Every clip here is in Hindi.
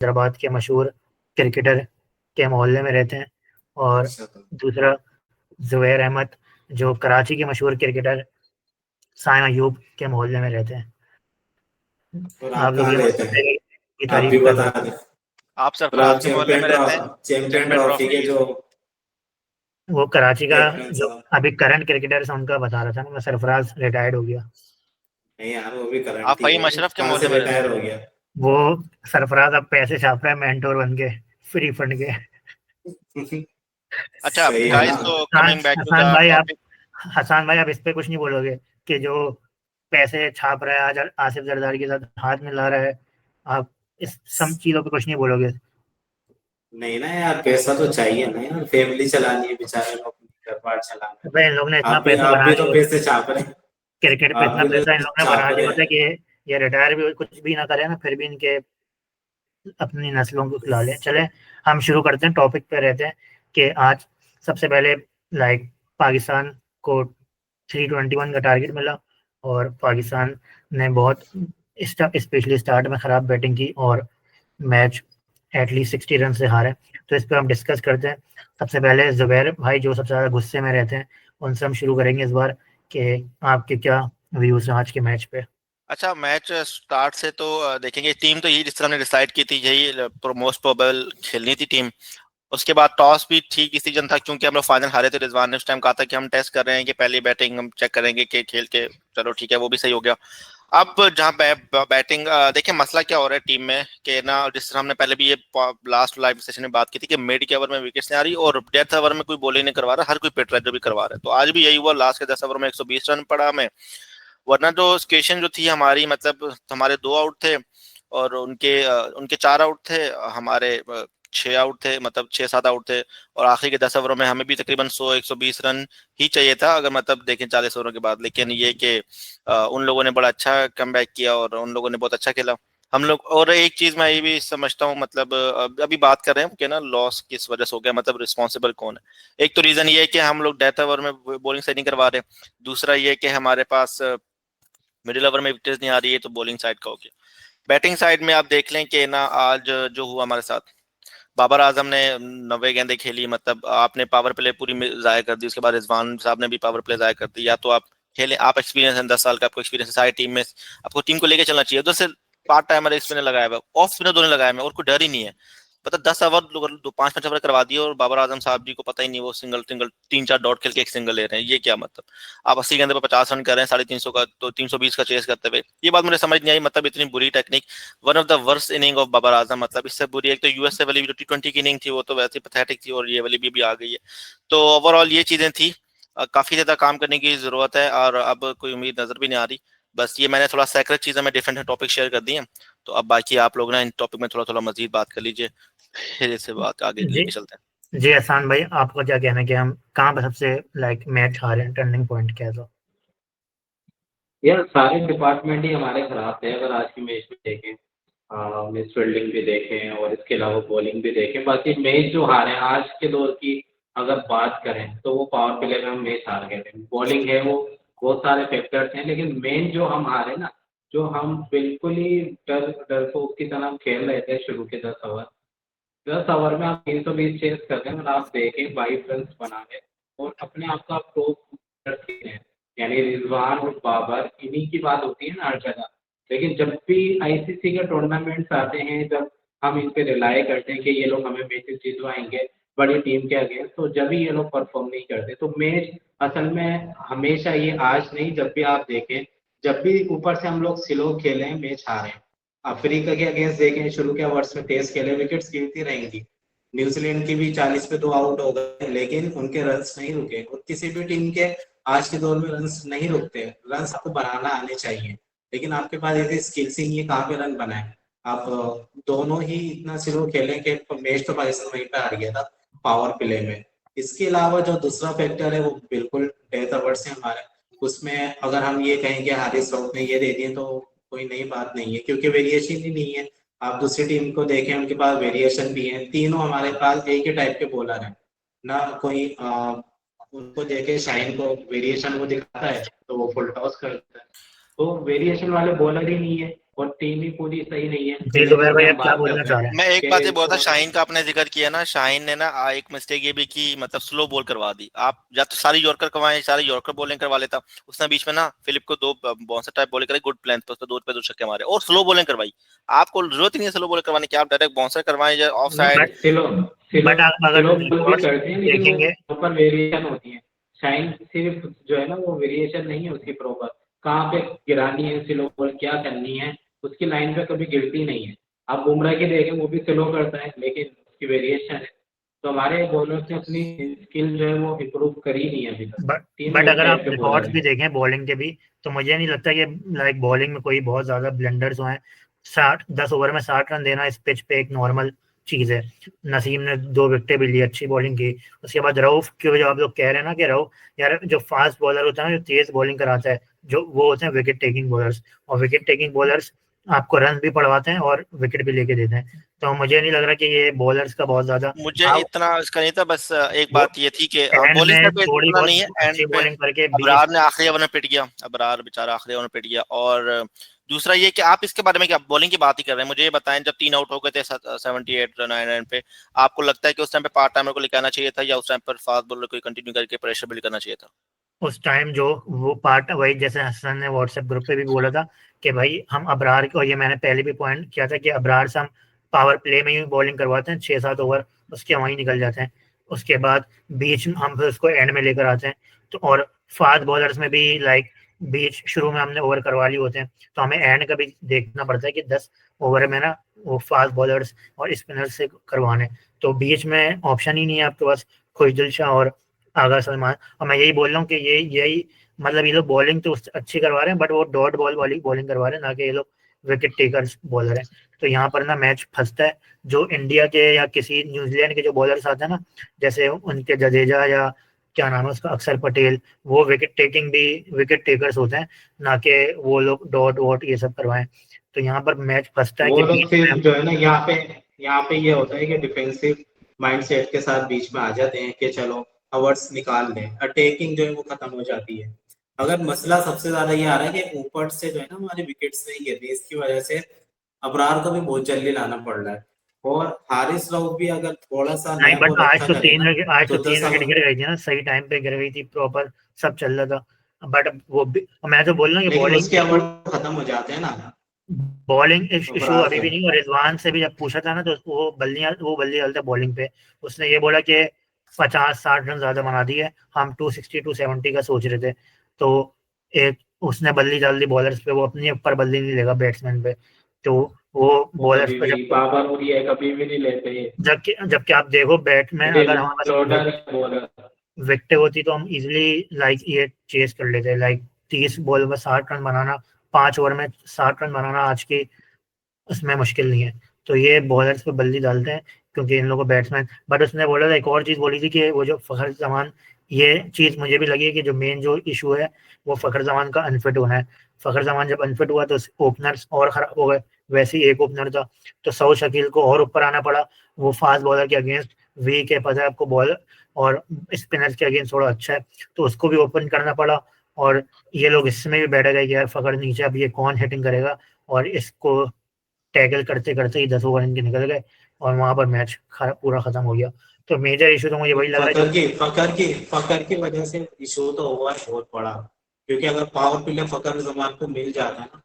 हैदराबाद के मशहूर क्रिकेटर के मोहल्ले में रहते हैं, और दूसरा जुबैर अहमद जो कराची के मशहूर क्रिकेटर साइम अयूब के मोहल्ले में रहते हैं। और आप आप लोग कहाँ ये मत रहते हैं? सोचिए की आप भी तारीफ कर रहा बता हूँ। दें। आप और आप सरफराज के मोहल्ले में रहते हैं? चैंपियन चैंपियन ट्रॉफी के ट्रॉफी। जो वो कराची का कैप्टन जो साहब। अभी करंट क्रिकेटर है उनका बता रहा था ना मैं। सरफराज रिटायर्ड हो गया। नहीं यार, वो भी करंट आप ही फहीम है, अशरफ के कहाँ से मोहल्ले में रहते हैं? रिटायर हो गया? वो सरफराज अब पैसे छाप रहा है मेंटोर बन के, फ्री फंड के। अच्छा सही है ना। गाइस, तो coming back to Hasan the भाई आप टॉपिक। हसान भाई आप इस पे कुछ नहीं बोलोगे कि जो पैसे छाप रहा है आज आसिफ जरदारी के साथ हाथ मिला रहा है? आप इस सब चीजों पे कुछ नहीं बोलोगे? नहीं ना यार, पैसा तो चाहिए ना यार, फैमिली चलानी है बेचारे को, अपनी घर बार चलाना है। भाई इन लोग ने इतना पैसा आप बना भी लिया तो होता है, पैसे छाप रहे हैं। क्रिकेट पे आप इतना भी पैसा इन तो लोग ने बना छाप लिया रहे होता है हैं। कि ये रिटायर भी कुछ भी ना करे ना, फिर भी इनके अपनी नस्लों को खिला लें। चले हम शुरू करते हैं, टॉपिक पे रहते हैं कि आज सबसे पहले लाइक पाकिस्तान को 321 का टारगेट मिला, और पाकिस्तान ने बहुत स्पेशली स्टार्ट में ख़राब बैटिंग की और मैच एटलीस्ट 60 रन से हारे। तो इस पर हम डिस्कस करते हैं। सबसे पहले जुबैर भाई जो सबसे ज़्यादा गुस्से में रहते हैं उनसे हम शुरू करेंगे इस बार कि आपके क्या व्यूज़ हैं आज के मैच पे। अच्छा, मैच स्टार्ट से तो देखेंगे, टीम तो यही जिस तरह हमने डिसाइड की थी, यही मोस्ट प्रोबेबल खेलनी थी टीम। उसके बाद टॉस भी ठीक इसी जन था, क्योंकि हम लोग फाइनल हारे थे। रिजवान ने उस टाइम कहा था कि हम टेस्ट कर रहे हैं कि पहली बैटिंग हम चेक करेंगे कि खेल के, चलो ठीक है, वो भी सही हो गया। अब जहाँ बैटिंग देखिए, मसला क्या हो रहा है टीम में कि ना, जिस तरह हमने पहले भी ये लास्ट लाइव सेशन में बात की थी कि मिड के ओवर में विकेट्स नहीं आ रही और डेथ ओवर में कोई बॉलिंग नहीं करवा रहा, हर कोई पिट रहा है जो भी करवा रहा है। तो आज भी यही हुआ, लास्ट के 10 ओवर में 120 रन पड़ा हमें। वरना जो स्टेशन जो थी हमारी, मतलब हमारे 2 आउट थे और उनके 4 आउट थे, हमारे 6 आउट थे, मतलब 6-7 आउट थे। और आखिरी के 10 ओवरों में हमें भी तकरीबन 100-120 रन ही चाहिए था, अगर मतलब देखें 40 ओवरों के बाद। लेकिन ये कि उन लोगों ने बड़ा अच्छा कमबैक किया और उन लोगों ने बहुत अच्छा खेला। हम लोग, और एक चीज मैं ये भी समझता हूँ, मतलब अभी बात कर रहे हैं कि ना लॉस किस वजह से हो गया, मतलब रिस्पॉन्सिबल कौन है। एक तो रीजन ये है कि हम लोग डेथ ओवर में बॉलिंग सही नहीं करवा रहे। दूसरा ये कि हमारे पास मिडिल ओवर में विकेट्स नहीं आ रही है, तो बॉलिंग साइड का हो गया। बैटिंग साइड में आप देख लें कि ना, आज जो हुआ हमारे साथ, बाबर आजम ने 90 गेंदें खेली, मतलब आपने पावर प्ले पूरी जाया कर दी। उसके बाद रिजवान साहब ने भी पावर प्ले जाया कर दी। या तो आप खेलें, आप एक्सपीरियंस है, 10 साल का आपको एक्सपीरियंस है सारी टीम में, आपको टीम को लेकर चलना चाहिए। उधर से पार्ट टाइमर एक स्पिनर लगाया हुआ, ऑफ स्पिनर दोनों लगाए हुए, और कोई डर ही नहीं है। पता 10 ओवर 5-5 ओवर करवा दिए और बाबर आजम साहब जी को पता ही नहीं, वो सिंगल सिंगल 3-4 डॉट खेल के एक सिंगल ले रहे हैं। ये क्या मतलब? आप 80 गेंदे पर 50 रन कर रहे हैं 350 का, तो 320 का चेस करते हुए, ये बात मुझे समझ नहीं आई। मतलब इतनी बुरी technique, one of the worst inning of Babar Azam. मतलब इससे बुरी एक तो यूएसए वाली जो T20 की इनिंग थी, वो तो वैसे ही पैथेटिक थी, और ये वाली भी आ गई है। तो ओवरऑल ये चीजें थी, काफी ज्यादा काम करने की जरूरत है, और अब कोई उम्मीद नजर भी नहीं आ रही। बस ये मैंने थोड़ा सेक्रेट चीजें में डिफरेंट टॉपिक शेयर कर दिए हैं। तो अब बाकी आप लोग ना इन टॉपिक में थोड़ा थोड़ा मजीद बात कर लीजिए, फिर इससे बात आगे जी लेके चलते हैं। जी एहसान भाई, आपका क्या कहना है कि हम कहाँ पे सबसे लाइक मैच हारे हैं, टर्निंग पॉइंट क्या है? तो यार सारे डिपार्टमेंट ही हमारे खराब थे, अगर आज की मैच में देखें। मिस फील्डिंग भी देखें और इसके अलावा बॉलिंग भी देखें। बाकी मैच जो हारे हैं आज के दौर की अगर बात करें तो वो पावर प्ले में हम मैच हार गए थे। बॉलिंग है वो, बहुत सारे फैक्टर्स हैं, लेकिन मेन जो हम हारे ना, जो हम बिल्कुल ही डरपोक की तरह खेल रहे थे शुरू के 10 ओवर। 10 ओवर में आप 320 चेस करते हैं और आप देखें 22 रन बना गए और अपने आप को आप टॉप हैं। यानी रिजवान और बाबर, इन्हीं की बात होती है ना हर जगह। लेकिन जब भी आईसीसी के टूर्नामेंट्स आते हैं, जब हम इन पे रिलाई करते हैं कि ये लोग हमें मैचेस जितवाएंगे बड़ी टीम के अगेंस्ट, तो जब भी ये लोग परफॉर्म नहीं करते। तो मैच असल में हमेशा, ये आज नहीं, जब भी आप देखें, जब भी ऊपर से हम लोग स्लो खेले हैं मैच हारे हैं। अफ्रीका के अगेंस्ट देखें, शुरू के ओवर्स में टेस्ट खेले, विकेट्स गिरती रहेंगी। न्यूजीलैंड की भी 40 पे 2 आउट हो गए, लेकिन उनके रन्स नहीं रुके। और किसी भी टीम के आज के दौर में रन्स नहीं रुकते। रन्स आपको बनाना आने चाहिए, लेकिन आपके पास ऐसी स्किल्स ही नहीं है, कहाँ पे रन बनाए आप? दोनों ही इतना स्लो खेले कि मैच तो पाकिस्तान वहीं पे हार गया था पावर प्ले में। इसके अलावा जो दूसरा फैक्टर है वो बिल्कुल डेथ ओवर्स है हमारे। उसमें अगर हम ये कहें कि हारिस राउफ ने ये दे दिए तो कोई नई बात नहीं है, क्योंकि वेरिएशन ही नहीं है। आप दूसरी टीम को देखें, उनके पास वेरिएशन भी है। तीनों हमारे पास एक ही टाइप के बॉलर हैं ना। कोई उनको देखे, शाहीन को वेरिएशन वो दिखाता है तो वो फुल टॉस करता है। तो वेरिएशन वाले बॉलर ही नहीं है। और टीम ही पूरी सही नहीं है। जी जुबैर भाई, आप क्या बोलना चाह रहे हैं? मैं एक कि बात ये बोलता, तो- शाहीन का आपने जिक्र किया ना, शाहीन ने ना एक मिस्टेक ये भी की, मतलब स्लो बॉल करवा दी। आप या तो सारी यॉर्कर करवाएं, सारी यॉर्कर बॉलिंग करवा लेता। उसने बीच में ना फिलिप को 2 बाउंसर टाइप बॉलिंग कराई, गुड प्लान पे, उसने 2 पे 2 छक्के मारे और स्लो बॉलिंग करवाई। आपको जरूरत ही नहीं है स्लो बॉलिंग करवाने की, आप डायरेक्ट बाउंसर करवाएं या ऑफ साइड। नहीं, सिलो सिलो बट आप अगर सिलो बॉल भी रिकॉर्ड्स करते हैं, लेकिन वो देखेंगे, प्रॉपर वेरिएशन होती है। शाइन सिर्फ जो है ना, वो वेरिएशन नहीं है उसकी प्रॉपर, कहाँ पे गिरानी है स्लो बॉल, क्या करनी है, उसकी लाइन पे कभी गिरती नहीं है। आप बुमराह की देखें, वो भी स्लो करता है, लेकिन उसकी वेरिएशन है। तो हमारे बॉलर्स ने अपनी स्किल जो है वो इम्प्रूव करी नहीं है अभी तक। तीनों बट एक अगर आप टाइप के बॉलर रिकॉर्ड्स भी हैं। देखें बॉलिंग के भी, तो मुझे नहीं लगता कि लाइक बॉलिंग में कोई बहुत ज्यादा ब्लंडर्स हुए हैं। 10 ओवर में 60 रन देना इस पिच पे एक नॉर्मल चीज है। नसीम ने 2 विकेटें भी ली, अच्छी बॉलिंग की। उसके बाद रऊफ के, जो आप लोग कह रहे हैं ना कि रऊफ यार जो फास्ट बॉलर होता है ना, जो तेज बॉलिंग कराता है, जो वो होते हैं विकेट टेकिंग बॉलर्स। और विकेट टेकिंग बॉलर्स आपको रन भी पड़वाते हैं और विकेट भी लेके देते हैं। तो मुझे नहीं लग रहा कि ये बॉलर्स का बहुत ज्यादा। मुझे हाँ, इतना इसका नहीं था, बस एक वो बात ये थी कि एंड बॉलिंग में का कोई थोड़ी इतना बहुत नहीं है एंड अच्छी पे। बॉलिंग करके 20। अबरार ने आखिरी ओवर में पिट गया, अबरार बेचारा आखिरी ओवर में पिट गया। और दूसरा ये कि आप इसके बारे में क्या बॉलिंग की बात ही कर रहे हैं, मुझे ये बताएं, जब 3 आउट हो गए थे 78 रन 9 रन पे, आपको लगता है कि उस टाइम पे पार्ट टाइमर को लेकर आना चाहिए था, या उस टाइम पर फास्ट बॉलर को कंटिन्यू करके प्रेशर बिल्ड करना चाहिए था? उस टाइम जो वो पार्ट, वही जैसे हसन ने व्हाट्सएप ग्रुप पे भी बोला था कि भाई हम अबरार को, ये मैंने पहले भी पॉइंट किया था कि अबरार से हम पावर प्ले में ही बॉलिंग करवाते हैं 6-7 ओवर, उसके वहीं निकल जाते हैं। उसके बाद बीच में हम फिर उसको एंड में लेकर आते हैं। तो और फास्ट बॉलर्स में भी लाइक बीच शुरू में हमने ओवर करवा लिए होते हैं, तो हमें एंड का भी देखना पड़ता है कि 10 ओवर में ना वो फास्ट बॉलर्स और स्पिनर्स से करवाने। तो बीच में ऑप्शन ही नहीं है आपके पास, खुशदिल शाह और आगा सलमान। और मैं यही बोल रहा हूँ कि ये यही मतलब ये लोग बॉलिंग तो अच्छी करवा रहे हैं, बट वो डॉट बॉल वाली बॉलिंग करवा रहे हैं, ना कि ये लोग विकेट टेकर्स बॉलर हैं। तो यहाँ पर ना मैच फंसता है। जो इंडिया के या किसी न्यूजीलैंड के जो बॉलर्स आते हैं ना, जैसे उनके जडेजा या क्या नाम है उसका, अक्षर पटेल, वो विकेट टेकिंग भी विकेट टेकर्स होते हैं, ना कि वो लोग डॉट वॉट ये सब करवाएं। तो यहाँ पर मैच फंसता है वो कि लोग बीच में सिर्फ जो है ना, यहाँ पे ये होता है कि डिफेंसिव माइंडसेट के साथ बीच में आ जाते हैं कि चलो ओवर्स निकाल दें, अटैकिंग जो है वो खत्म हो जाती है। अगर मसला सबसे ज्यादा ये आ रहा है कि ऊपर से जो है ना हमारे विकेट्स नहीं गिर रही, इसकी वजह से अबरार को भी बहुत जल्दी लाना पड़ रहा है। और हारिस राउफ भी अगर थोड़ा सा नहीं, लैप बट और अच्छा करेगा आज तो तो तीन 10 विकेट गिर गई थी ना, सही टाइम पे गिर गई थी, प्रॉपर सब चल रहा था। बट वो भी, मैं तो बोल रहा हूँ कि लेकिन बॉलिंग उसके इशू, ओवर खत्म हो जाते हैं ना इशू अबरार अभी के। भी नहीं। और रिजवान से भी जब पूछा था ना, तो वो बल्ली डालते बॉलिंग पे, उसने ये बोला कि 50-60 रन ज्यादा बना दिए, हम 260-270 का सोच रहे थे। तो एक उसने बल्ली डाल दी बॉलर्स पे, वो अपनी ऊपर बल्ली नहीं लेगा बैट्समैन पे। तो वो वो बॉलर्स कभी पे भी जब, बाबर और ये कभी भी नहीं लेते ये। जबकि आप देखो बैट्समैन, अगर मिडिल हमारे पास ऑर्डर बॉलर। विकेट होती तो हम इजिली लाइक ये चेस कर लेते। लाइक 30 बॉल में 60 रन बनाना, 5 ओवर में 60 रन बनाना आज की उसमें मुश्किल नहीं है। तो ये बॉलर्स पे बल्ली डालते हैं क्योंकि इन लोगों को बैट्समैन। बट उसने बोला था, एक और चीज बोली थी कि वो जो फखर जमान, ये चीज मुझे भी लगी है कि जो मेन जो इशू है वो फखर जमान का अनफिट होना है। फखर जमान जब अनफिट हुआ तो ओपनर्स और खराब हो गए, वैसे ही एक ओपनर था, तो सऊद शकील को और ऊपर आना पड़ा। वो फास्ट बॉलर के अगेंस्ट वीक है, पता है आपको, बॉल और स्पिनर के अगेंस्ट थोड़ा अच्छा है, तो उसको भी ओपन करना पड़ा। और ये लोग इसमें भी बैठ गए कि यार फखर नीचे, अब ये कौन हिटिंग करेगा, और इसको टैकल करते करते ही 10 ओवर इनके निकल गए और वहां पर मैच पूरा खत्म हो गया। तो मेजर इशू तो मुझे वही लग रहा है जो फकर की वजह से इशू तो हुआ है बहुत बड़ा। क्योंकि अगर पावर प्ले फकर जमान को मिल जाता है ना,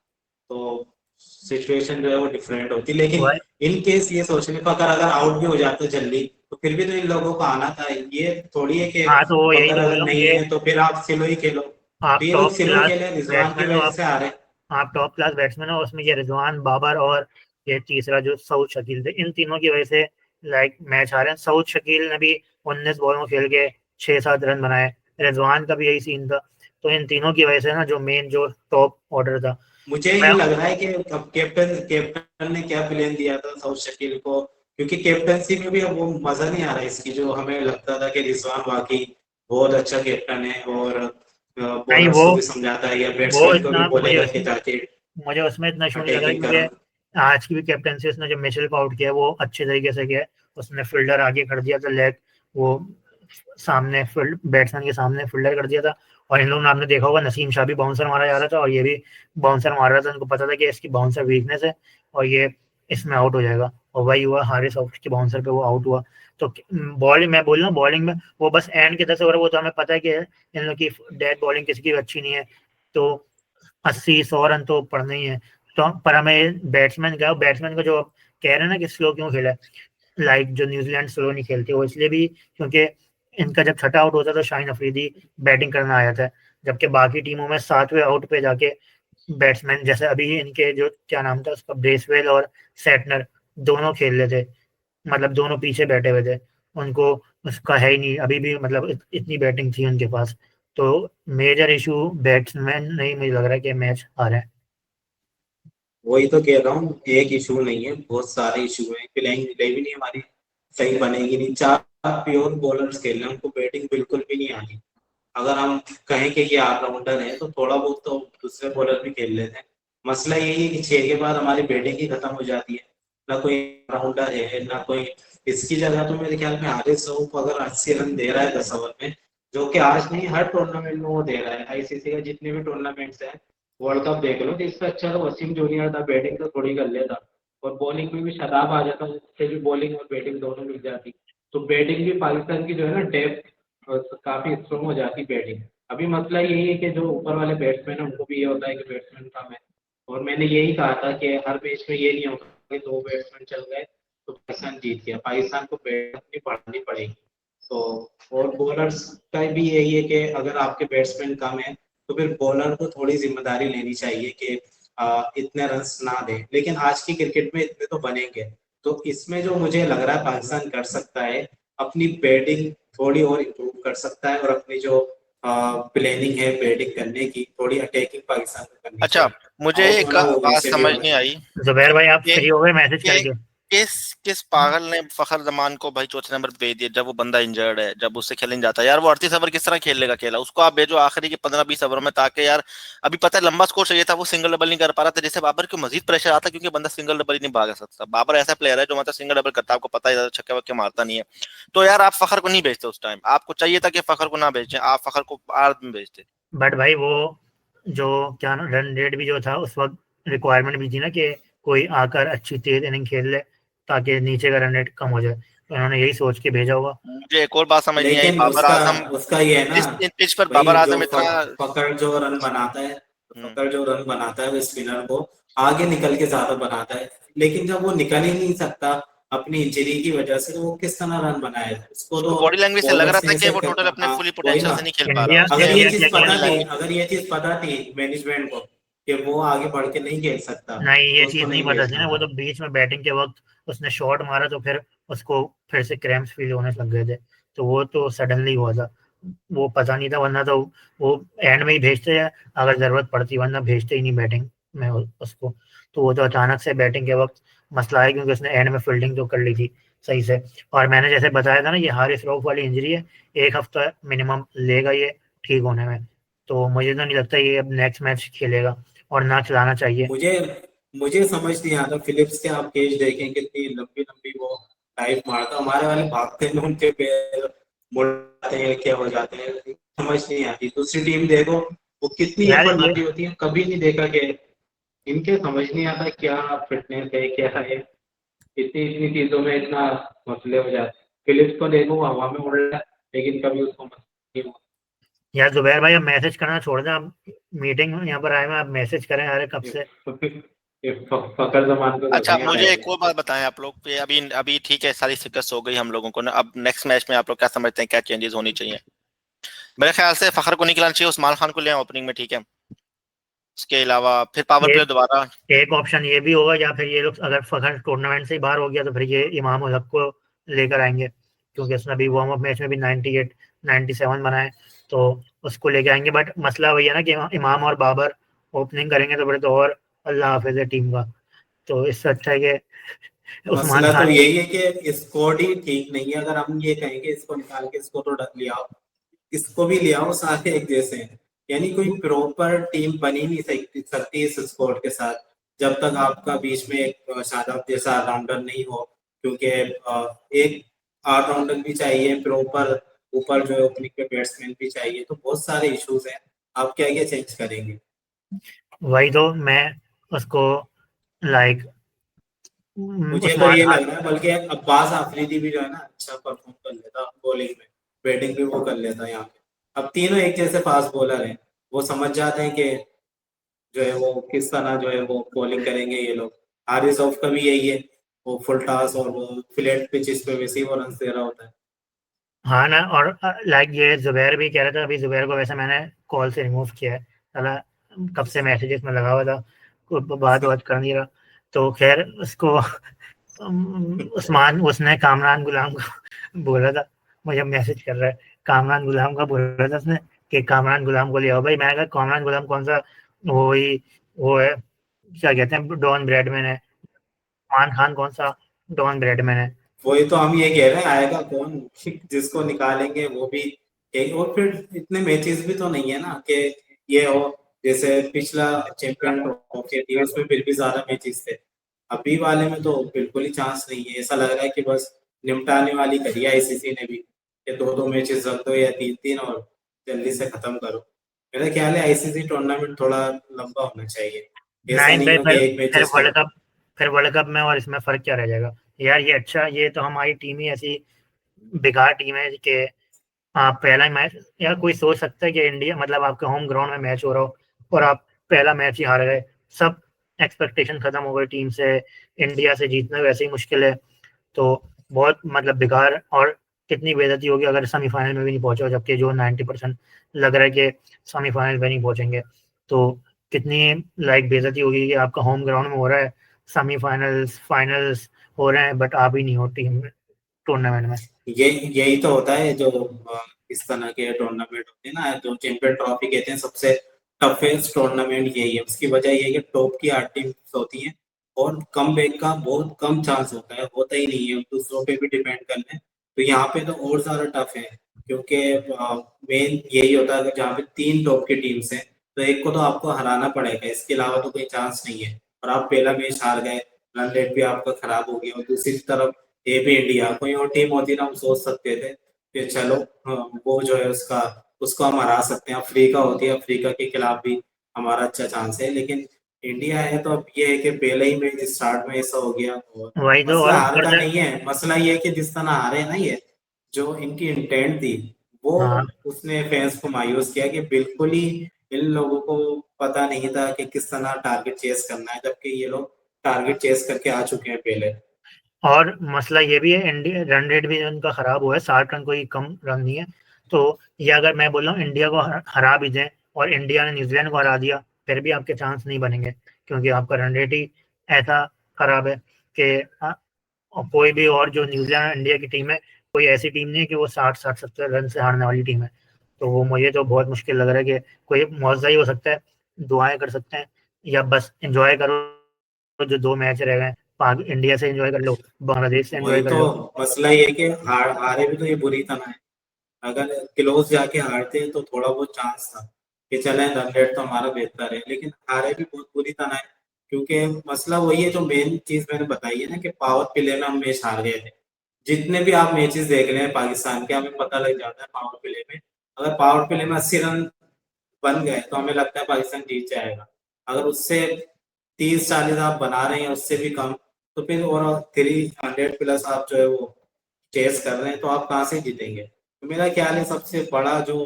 तो सिचुएशन जो है वो डिफरेंट होती। लेकिन हुआ है। इन केस ये सोचने फकर अगर आउट भी हो जाते जल्दी, तो फिर भी तो इन लोगों को आना था। ये थोड़ी है कि हाँ, तो वो यही फकर तो बोल अगर रहा हूँ नहीं कि है तो फिर आप सिलो ही खेलो। तो आप ये लोग टॉप सिलो क्लास खेले रिजवान की बैट्समैन हो, वजह से आ रहे हैं। आप टॉप क्लास बैट्समैन हो, उसमें ये रिजवान, बाबर और ये तीसरा जो सऊद शकील थे, इन तीनों की वजह से लाइक मैच आ रहे हैं। सऊद शकील ने भी 19 बॉल में खेल के 6-7 रन बनाए, रिजवान का भी यही सीन था। तो इन तीनों की वजह से ना जो मेन जो टॉप ऑर्डर था। मुझे मैं ये लग रहा है कि अब कैप्टन ने क्या प्लान दिया था साउथ शकील को, क्योंकि कैप्टनसी में भी अब वो मजा नहीं आ रहा है इसकी, जो हमें लगता था कि रिजवान वाकई बहुत अच्छा कैप्टन है और नहीं, बॉलर्स को भी समझाता है या वो बैट्समैन को भी इतना बोलेगा कि जाके मुझे उसमें इतना इशू नहीं लग रहा अटैकिंग क्योंकि करो। आज की भी कैप्टनसी उसने जो मिचेल को आउट किया वो अच्छे तरीके से किया है। उसने फील्डर आगे कर दिया था, लेग वो सामने फील्ड बैट्समैन के सामने फील्डर कर दिया था, और इन लोगों ने, आपने देखा होगा, नसीम शाह भी बाउंसर मारा जा रहा था और ये भी बाउंसर मार रहा था। उनको पता था कि इसकी बाउंसर वीकनेस है और ये इसमें आउट हो जाएगा, और वही हुआ, हारिस राउफ की बाउंसर पे वो आउट हुआ। तो बॉलिंग, मैं बोल रहा हूँ बॉलिंग में वो बस एंड के 10 ओवर, वो तो हमें पता है कि इन लोग की डेथ बॉलिंग किसी की अच्छी नहीं है, तो 80-100 रन तो पड़ने ही है। तो पर हमें बैट्समैन का जो आप कह रहे हैं ना कि स्लो क्यों खेला है, लाइक जो न्यूजीलैंड स्लो नहीं खेलती, वो इसलिए भी क्योंकि इनका जब छठा आउट होता है तो शाहीन अफरीदी बैटिंग करना आया था, जबकि बाकी टीमों में 7वें आउट पे जाके बैट्समैन, जैसे अभी इनके जो क्या नाम था उसका, ब्रेसवेल और सेटनर, दोनों खेल रहे थे, मतलब दोनों पीछे बैठे हुए थे, उनको उसका है ही नहीं अभी भी, मतलब इतनी बैटिंग थी उनके पास। तो मेजर इशू बैट्समैन नहीं, मुझे लग रहा है कि मैच हारा है। वही तो कह रहा हूँ, एक इशू नहीं है, बहुत सारे इशू हैं। प्लेइंग इलेवन ही हमारी सही बनेगी नहीं। 4 प्योर बॉलर्स खेल रहे हैं, उनको बैटिंग बिल्कुल भी नहीं आती। अगर हम कहें कि ये ऑलराउंडर है तो थोड़ा बहुत तो दूसरे बॉलर भी खेल लेते हैं। मसला यही है कि 6 के बाद हमारी बैटिंग ही खत्म हो जाती है, ना कोई ऑलराउंडर है ना कोई। इसकी जगह तो मेरे ख्याल में हारिस रऊफ अगर 80 रन दे रहा है 10 ओवर में, जो कि आज नहीं हर टूर्नामेंट में वो दे रहा है, आईसीसी का जितने भी टूर्नामेंट्स हैं, वर्ल्ड कप देख लो, तो इससे अच्छा तो वसीम जूनियर था, बैटिंग तो थोड़ी कर लेता और बॉलिंग में भी शदाब आ जाता, उससे भी बॉलिंग और बैटिंग दोनों मिल जाती। तो बैटिंग भी पाकिस्तान की जो है ना डेप्थ काफी स्ट्रॉन्ग हो जाती बैटिंग। अभी मसला यही है कि जो ऊपर वाले बैट्समैन है उनको भी ये होता है कि बैट्समैन कम है, और मैंने यही कहा था कि हर मैच में ये नहीं होता कि 2 बैट्समैन चल गए तो पाकिस्तान जीत गया। पाकिस्तान को बैटिंग अपनी बढ़ानी पड़ेगी। तो और बॉलर्स का भी यही है कि अगर आपके बैट्समैन कम है तो फिर बॉलर को थोड़ी जिम्मेदारी लेनी चाहिए कि इतने रन्स ना दें। लेकिन आज की क्रिकेट में इतने तो बनेंगे। तो इसमें जो मुझे लग रहा है पाकिस्तान कर सकता है, अपनी बैटिंग थोड़ी और इम्प्रूव कर सकता है, और अपनी जो प्लानिंग है बैटिंग करने की, थोड़ी अटैकिंग पाकिस्तान को करनी अच्छा, चाहिए। मुझे आउट एक होना वो बात वैसे भी समझ होना नहीं चाहिए। आई जुबैर भाई, आप कि फ्री हो गए मैसेज कि करके? किस किस पागल ने फखर जमान को भाई चौथे नंबर पे भेज दिया जब वो बंदा इंजर्ड है, जब उससे खेलने जाता है यार। वो 38 ओवर किस तरह खेल लेगा खेला, उसको आप भेजो आखिरी के 15-20 ओवर में, ताकि यार अभी पता है लंबा स्कोर चाहिए था, वो सिंगल डबल नहीं कर पा रहा था, जैसे बाबर को मजीद प्रेशर आता क्योंकि बंदा सिंगल डबल ही नहीं भाग सकता। बाबर ऐसा प्लेयर है जो मतलब सिंगल डबल करता है, आपको पता है, छक्के वक्के मारता नहीं है। तो यार आप फखर को नहीं भेजते उस टाइम, आपको चाहिए था कि फखर को ना भेजें, आप फखर को आर्द में भेजते। बट भाई वो जो क्या रन रेट भी जो था उस वक्त, रिक्वायरमेंट भी थी ना कि कोई आकर अच्छी तेज इनिंग खेल ले ताकि नीचे का रन रेट कम हो जाए, तो उन्होंने यही सोच के भेजा होगा। मुझे एक और बात समझ नहीं आई, लेकिन बाबर उसका आजम उसका ये है ना इस पिच पर बाबर भाई, जो आजम इतना फकर जो रन बनाता है, हम्म, फकर जो रन बनाता है वो स्पिनर को आगे निकल के ज्यादा बनाता है। लेकिन जब वो निकल ही नहीं सकता अपनी इंजरी की वजह से, तो वो किस तरह रन बनाएगा? उसको उसको तो बॉडी लैंग्वेज से लग रहा बॉलर्स था ने कि सेट वो टोटल करना। अपने हाँ फुली वही पोटेंशियल ना। से नहीं खेल पा रहा, इंडिया अगर उसके ये इंडिया चीज क्या पता खेल रहा थी, है? अगर ये चीज पता थी मैनेजमेंट को कि वो आगे बढ़ के नहीं खेल सकता, नहीं, ये तो उसको चीज नहीं नहीं पता थी भेजना ना, वो था। तो बीच में बैटिंग के वक्त उसने शॉट मारा तो फिर उसको फिर से क्रैम्प्स फील होने लग गए थे, तो वो तो सडनली हुआ था, वो पता नहीं था, वरना तो वो एंड में ही भेजते हैं अगर जरूरत पड़ती, वरना भेजते ही नहीं बैटिंग में उसको। तो वो तो अचानक से बैटिंग के वक्त मसला है, क्योंकि उसने एंड में फील्डिंग तो कर ली थी सही से। और मैंने जैसे बताया था ना, ये हारिस रऊफ वाली इंजरी है, 1 हफ्ता मिनिमम लेगा ये ठीक होने में, तो मुझे तो नहीं लगता ये अब नेक्स्ट मैच खेलेगा, और ना खिलाना चाहिए। मुझे मुझे समझ नहीं आता, फिलिप्स के आप केज देखें कितनी लंबी लंबी वो डाइव मारता, हमारे वाले भागते हैं उनके पैर मुड़ जाते हैं, क्या हो जाते हैं, समझ नहीं आती। दूसरी टीम देखो वो कितनी यार एफर्ट ये डालती होती है, कभी नहीं देखा कि इनके समझ नहीं आता क्या फिटनेस है क्या है, इतनी इतनी चीजों में इतना मसले हो जाते हैं। फिलिप्स को देखो वो हवा में उड़ रहा है लेकिन कभी उसको मसले नहीं यार जुबैर भाई, अब मैसेज करना छोड़ दें, अब मीटिंग में यहाँ पर आए हैं, आप मैसेज करें, अरे कब से। होते। ये फकर जमान को अच्छा, नहीं आता मुझे है। एक और बात बताएं आप लोग कि अभी अभी ठीक है, सारी शिकस्त हो गई हम लोगों को ना, अब नेक्स्ट मैच में आप लोग क्या समझते हैं, क्या चेंजेस होनी चाहिए? मेरे ख्याल से फखर को नहीं खिलाना चाहिए, उस्मान खान को ले ओपनिंग में, ठीक है। उसके अलावा फिर पावर ये प्ले दोबारा। एक ऑप्शन ये भी होगा, या फिर ये लोग अगर फखर टूर्नामेंट से ही बाहर हो गया तो फिर ये इमाम उल हक को लेकर आएंगे, क्योंकि उसने अभी वार्म अप मैच में भी 98 97 बनाए, तो उसको लेके आएंगे। बट मसला वही है ना कि इमाम और बाबर ओपनिंग करेंगे तो फिर तो और अल्लाह हाफिज है टीम का, तो इससे अच्छा है कि उस्मान मसला तो खान ही। यही है कि स्क्वाड ही ठीक नहीं है। अगर हम ये कहें कि इसको निकाल के इसको तो ले आओ, इसको भी ले आओ, सारे एक जैसे हैं। यानी कोई प्रॉपर टीम बनी नहीं सकती इस स्क्वाड के साथ जब तक आपका बीच में एक शादाब जैसा ऑलराउंडर नहीं हो। क्योंकि एक ऑलराउंडर भी चाहिए प्रॉपर, ऊपर जो है ओपनिंग पे बैट्समैन भी चाहिए, तो बहुत सारे इश्यूज हैं। आप क्या क्या चेंज करेंगे? वही तो मैं उसको लाइक मुझे तो उस्मान ये लग रहा है बल्कि अब्बास आफरीदी भी जो है ना अच्छा परफॉर्म कर लेता बॉलिंग में, बैटिंग भी वो कर लेता यहाँ पे। अब तीनों एक जैसे फास्ट बॉलर हैं, वो समझ जाते हैं कि जो है वो किस तरह जो है वो बॉलिंग करेंगे ये लोग। हारिस रऊफ का भी यही है, वो फुल टॉस और वो फ्लैट पिचेस पे वैसे ही वो रन दे रहा होता है। हाँ ना। और लाइक ये जुबैर भी कह रहा था, अभी जुबैर को वैसे मैंने कॉल से रिमूव किया है, साला कब से मैसेजेस में लगा हुआ था, कोई बात कर नहीं रहा। तो खैर उसको उस्मान उसने कामरान गुलाम को बोला था, मुझे मैसेज कर रहा है, कामरान गुलाम का बोला था उसने कि कामरान गुलाम को ले आओ भाई। मैंने कहा कामरान गुलाम कौन सा, वो है क्या कहते हैं, डॉन ब्रैडमैन है। मान खान कौन सा डॉन ब्रैडमैन है। वही तो हम ये कह रहे हैं, आएगा कौन जिसको निकालेंगे वो भी एक। और फिर इतने मैचेस भी तो नहीं है ना कि ये हो जैसे पिछला चैंपियन ट्रॉफी थी उसमें फिर भी ज्यादा मैचेस थे। अभी वाले में तो बिल्कुल ही चांस नहीं है। ऐसा लग रहा है कि बस निपटाने वाली करी है आईसीसी ने भी, कि दो दो मैचेस रख दो या तीन तीन और जल्दी से खत्म करो। मेरा ख्याल है आईसीसी टूर्नामेंट थोड़ा लंबा होना चाहिए, ऐसा नहीं नहीं भाई, हो कि फिर एक फिर मैचेस वर्ल्ड खत्म। कप फिर वर्ल्ड कप में और इसमें फर्क क्या रह जाएगा यार। ये अच्छा, ये तो हमारी टीम ही ऐसी बेकार टीम है कि आप पहला मैच, यार कोई सोच सकता है कि इंडिया मतलब आपके होम ग्राउंड में मैच हो रहा हो और आप पहला मैच ही हार गए, सब एक्सपेक्टेशन खत्म हो गई टीम से, इंडिया से जीतना वैसे ही मुश्किल है। तो बहुत मतलब बेकार, और कितनी बेइज्जती होगी अगर सेमीफाइनल में भी नहीं पहुंचा, जबकि जो 90% लग रहा है कि सेमीफाइनल में नहीं पहुंचेंगे। तो कितनी लाइक बेइज्जती होगी कि आपका होम ग्राउंड में हो रहा है, सेमीफाइनल्स फाइनल्स हो रहे हैं, बट आप ही नहीं हो टीम टूर्नामेंट में। ये यही तो होता है जो इस तरह के टूर्नामेंट होते हैं ना, जो चैंपियन ट्रॉफी कहते हैं, सबसे टफेस्ट टूर्नामेंट यही है। उसकी वजह ये है कि टॉप की 8 टीम्स होती हैं और कम बैक का बहुत कम चांस होता है, होता ही नहीं है, दूसरों पे भी डिपेंड कर लें। तो यहाँ पे तो और ज्यादा टफ है, क्योंकि मेन यही होता है कि जहाँ पे 3 टॉप की टीम्स हैं तो एक को तो आपको हराना पड़ेगा, इसके अलावा तो कोई चांस नहीं है। और आप पहला मैच हार गए, रन रेट भी आपका खराब हो गया। और दूसरी तरफ ये भी इंडिया, कोई और टीम होती ना हम सोच सकते थे कि चलो वो जो है उसका उसको हम हरा सकते हैं। अफ्रीका होती है, अफ्रीका के खिलाफ भी हमारा अच्छा चांस है, लेकिन इंडिया है तो अब ये है कि पहले ही मैच स्टार्ट में ऐसा हो गया। और वही तो। मसला और हार ऊपर का से नहीं है, मसला ये है कि जिस तरह हारे ना, ये जो इनकी इंटेंट थी वो हाँ, उसने फैंस को मायूस किया कि बिल्कुल ही इन लोगों को पता नहीं था कि किस तरह टारगेट चेस करना है, जबकि ये लोग टारगेट चेस करके आ चुके हैं पहले। और मसला ये भी है, इंडिया रन रेट भी उनका खराब हुआ है, 60 रन, कोई कम रन नहीं है। तो ये अगर मैं बोल रहा हूँ इंडिया को हरा भी दें और इंडिया ने न्यूजीलैंड को हरा दिया, फिर भी आपके चांस नहीं बनेंगे, क्योंकि आपका रन रेट ही ऐसा खराब है कि और कोई भी और जो न्यूजीलैंड इंडिया की टीम है, कोई ऐसी टीम नहीं है कि वो 60-60-70 रन से हारने वाली टीम है। तो वो मुझे तो बहुत मुश्किल लग रहा है कि कोई मुआवजा ही हो सकता है, दुआएं कर सकते हैं, या बस एंजॉय करो जो 2 मैच रह गए, इंडिया से एंजॉय कर लो, बांग्लादेश से वही एंजॉय कर तो लो। मसला ये है कि हारे भी तो ये बुरी तरह है। अगर क्लोज जाके हारते तो थोड़ा बहुत चांस था कि चले रन रेट तो हमारा बेहतर है, लेकिन हारे भी बहुत बुरी तरह है। क्योंकि मसला वही है जो मेन चीज मैंने बताई है ना, कि पावर प्ले में हम मैच हार गए थे। जितने भी आप मैचेस देख रहे हैं पाकिस्तान के, हमें पता लग जाता है पावर प्ले में, अगर पावर प्ले में 80 रन बन गए तो हमें लगता है पाकिस्तान जीत जाएगा। अगर उससे 30-40 आप बना रहे हैं, उससे भी कम, तो फिर और 300+ आप जो है वो चेस कर रहे हैं, तो आप कहाँ से जीतेंगे? तो मेरा ख्याल है सबसे बड़ा जो